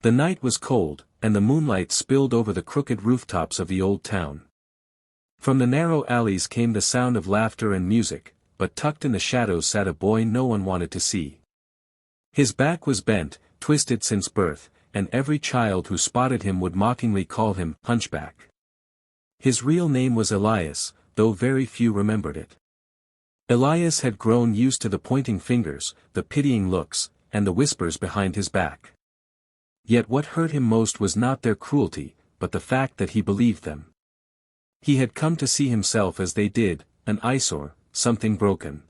The night was cold, and the moonlight spilled over the crooked rooftops of the old town. From the narrow alleys came the sound of laughter and music, but tucked in the shadows sat a boy no one wanted to see. His back was bent, twisted since birth, and every child who spotted him would mockingly call him Hunchback. His real name was Elias, though very few remembered it. Elias had grown used to the pointing fingers, the pitying looks, and the whispers behind his back. Yet what hurt him most was not their cruelty, but the fact that he believed them. He had come to see himself as they did, an eyesore, something broken.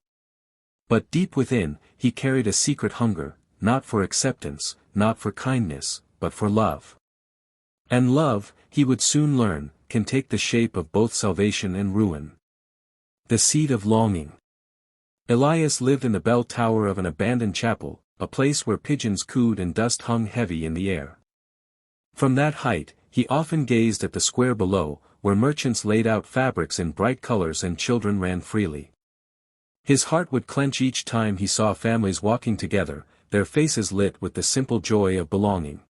But deep within, he carried a secret hunger, not for acceptance, not for kindness, but for love. And love, he would soon learn, can take the shape of both salvation and ruin. The seed of longing. Elias lived in the bell tower of an abandoned chapel, a place where pigeons cooed and dust hung heavy in the air. From that height, he often gazed at the square below, where merchants laid out fabrics in bright colors and children ran freely. His heart would clench each time he saw families walking together, their faces lit with the simple joy of belonging.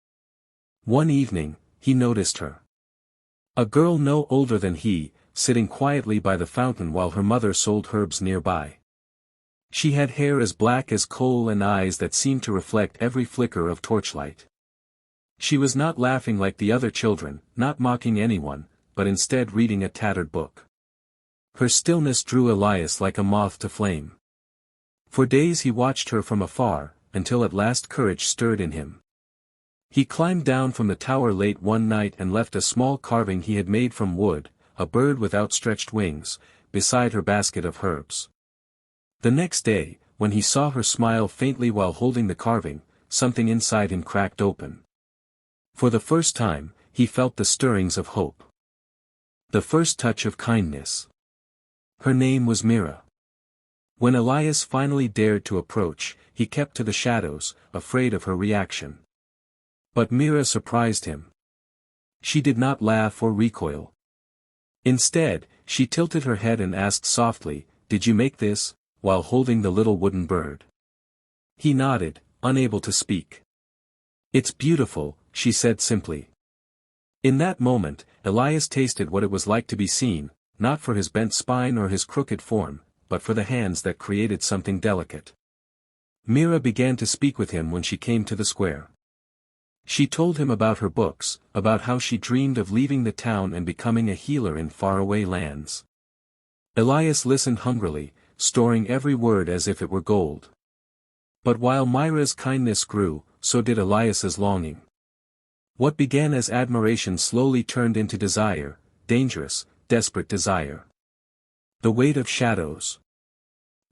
One evening, he noticed her. A girl no older than he, sitting quietly by the fountain while her mother sold herbs nearby. She had hair as black as coal and eyes that seemed to reflect every flicker of torchlight. She was not laughing like the other children, not mocking anyone, but instead reading a tattered book. Her stillness drew Elias like a moth to flame. For days he watched her from afar, until at last courage stirred in him. He climbed down from the tower late one night and left a small carving he had made from wood, a bird with outstretched wings, beside her basket of herbs. The next day, when he saw her smile faintly while holding the carving, something inside him cracked open. For the first time, he felt the stirrings of hope. The first touch of kindness. Her name was Mira. When Elias finally dared to approach, he kept to the shadows, afraid of her reaction. But Mira surprised him. She did not laugh or recoil. Instead, she tilted her head and asked softly, "Did you make this?" while holding the little wooden bird. He nodded, unable to speak. "It's beautiful," she said simply. In that moment, Elias tasted what it was like to be seen, not for his bent spine or his crooked form, but for the hands that created something delicate. Mira began to speak with him when she came to the square. She told him about her books, about how she dreamed of leaving the town and becoming a healer in faraway lands. Elias listened hungrily, storing every word as if it were gold. But while Mira's kindness grew, so did Elias's longing. What began as admiration slowly turned into desire, dangerous, desperate desire. The weight of shadows.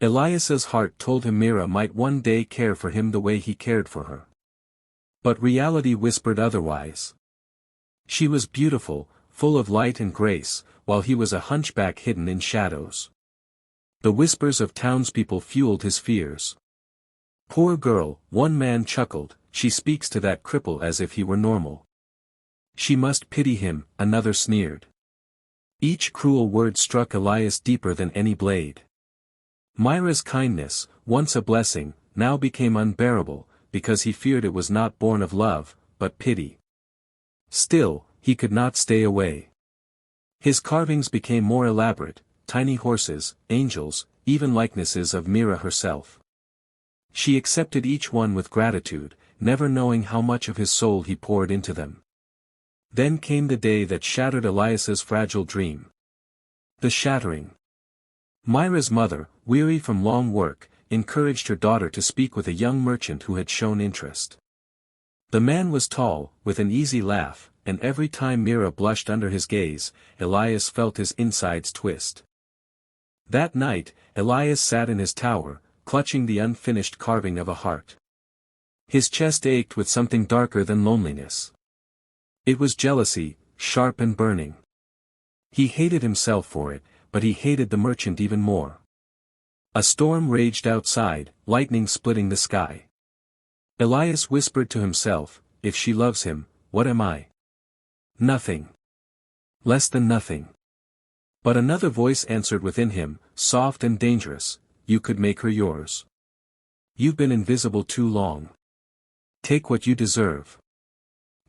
Elias's heart told him Mira might one day care for him the way he cared for her. But reality whispered otherwise. She was beautiful, full of light and grace, while he was a hunchback hidden in shadows. The whispers of townspeople fueled his fears. "Poor girl," one man chuckled, "she speaks to that cripple as if he were normal." "She must pity him," another sneered. Each cruel word struck Elias deeper than any blade. Mira's kindness, once a blessing, now became unbearable, because he feared it was not born of love, but pity. Still, he could not stay away. His carvings became more elaborate, tiny horses, angels, even likenesses of Mira herself. She accepted each one with gratitude, never knowing how much of his soul he poured into them. Then came the day that shattered Elias's fragile dream. The shattering. Mira's mother, weary from long work, encouraged her daughter to speak with a young merchant who had shown interest. The man was tall, with an easy laugh, and every time Mira blushed under his gaze, Elias felt his insides twist. That night, Elias sat in his tower, clutching the unfinished carving of a heart. His chest ached with something darker than loneliness. It was jealousy, sharp and burning. He hated himself for it, but he hated the merchant even more. A storm raged outside, lightning splitting the sky. Elias whispered to himself, "If she loves him, what am I? Nothing. Less than nothing." But another voice answered within him, soft and dangerous, "You could make her yours. You've been invisible too long. Take what you deserve."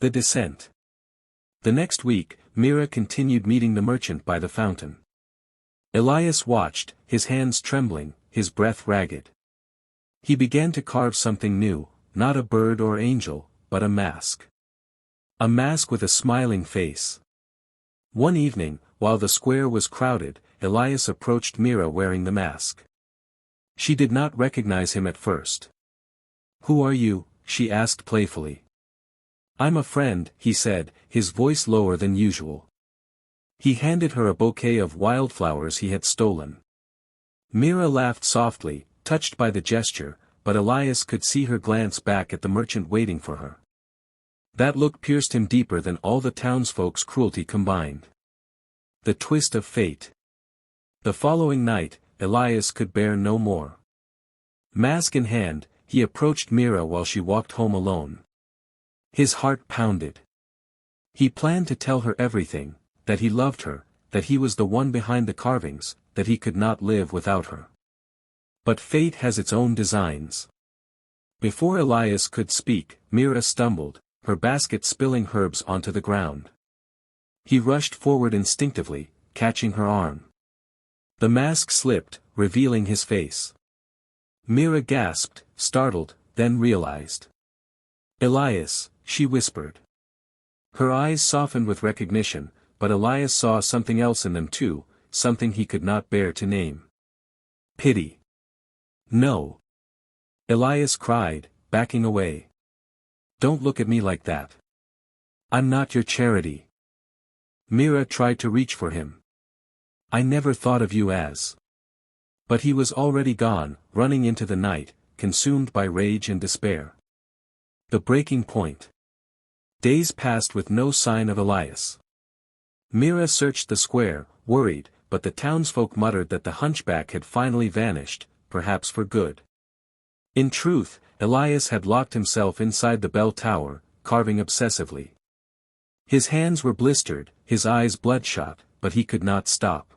The Descent. The next week, Mira continued meeting the merchant by the fountain. Elias watched, his hands trembling, his breath ragged. He began to carve something new, not a bird or angel, but a mask. A mask with a smiling face. One evening, while the square was crowded, Elias approached Mira wearing the mask. She did not recognize him at first. "Who are you?" she asked playfully. "I'm a friend," he said, his voice lower than usual. He handed her a bouquet of wildflowers he had stolen. Mira laughed softly, touched by the gesture, but Elias could see her glance back at the merchant waiting for her. That look pierced him deeper than all the townsfolk's cruelty combined. The twist of fate. The following night, Elias could bear no more. Mask in hand, he approached Mira while she walked home alone. His heart pounded. He planned to tell her everything, that he loved her, that he was the one behind the carvings, that he could not live without her. But fate has its own designs. Before Elias could speak, Mira stumbled, her basket spilling herbs onto the ground. He rushed forward instinctively, catching her arm. The mask slipped, revealing his face. Mira gasped, startled, then realized. "Elias," she whispered. Her eyes softened with recognition, but Elias saw something else in them too, something he could not bear to name. Pity. "No!" Elias cried, backing away. "Don't look at me like that. I'm not your charity." Mira tried to reach for him. "I never thought of you as." But he was already gone, running into the night, consumed by rage and despair. The breaking point. Days passed with no sign of Elias. Mira searched the square, worried, but the townsfolk muttered that the hunchback had finally vanished, perhaps for good. In truth, Elias had locked himself inside the bell tower, carving obsessively. His hands were blistered, his eyes bloodshot, but he could not stop.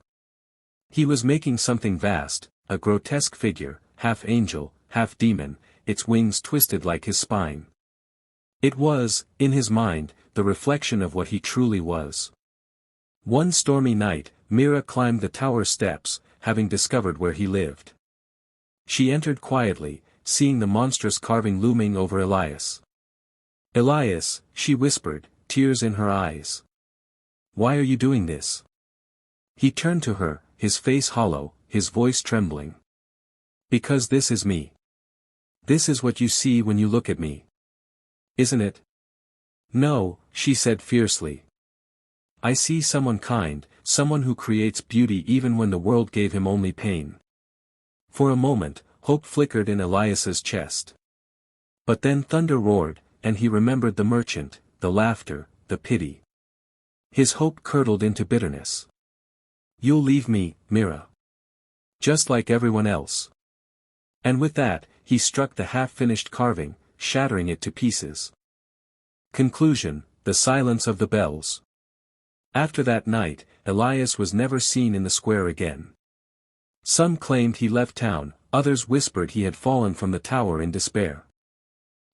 He was making something vast, a grotesque figure, half angel, half demon, its wings twisted like his spine. It was, in his mind, the reflection of what he truly was. One stormy night, Mira climbed the tower steps, having discovered where he lived. She entered quietly, seeing the monstrous carving looming over Elias. "Elias," she whispered, tears in her eyes. "Why are you doing this?" He turned to her, his face hollow, his voice trembling. "Because this is me. This is what you see when you look at me. Isn't it?" "No," she said fiercely. "I see someone kind, someone who creates beauty even when the world gave him only pain." For a moment, hope flickered in Elias's chest. But then thunder roared, and he remembered the merchant, the laughter, the pity. His hope curdled into bitterness. "You'll leave me, Mira. Just like everyone else." And with that, he struck the half-finished carving, shattering it to pieces. Conclusion: the silence of the bells. After that night, Elias was never seen in the square again. Some claimed he left town, others whispered he had fallen from the tower in despair.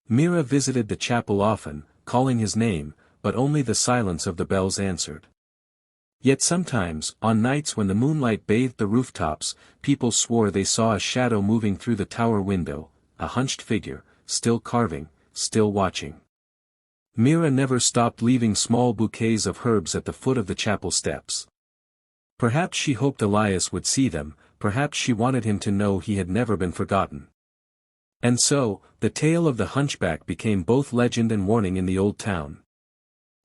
Mira visited the chapel often, calling his name, but only the silence of the bells answered. Yet sometimes, on nights when the moonlight bathed the rooftops, people swore they saw a shadow moving through the tower window, a hunched figure, still carving, still watching. Mira never stopped leaving small bouquets of herbs at the foot of the chapel steps. Perhaps she hoped Elias would see them, perhaps she wanted him to know he had never been forgotten. And so, the tale of the hunchback became both legend and warning in the old town.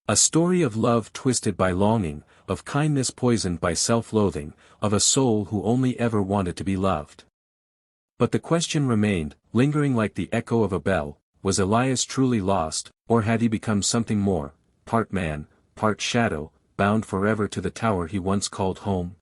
A story of love twisted by longing, of kindness poisoned by self-loathing, of a soul who only ever wanted to be loved. But the question remained, lingering like the echo of a bell: was Elias truly lost, or had he become something more, part man, part shadow, bound forever to the tower he once called home?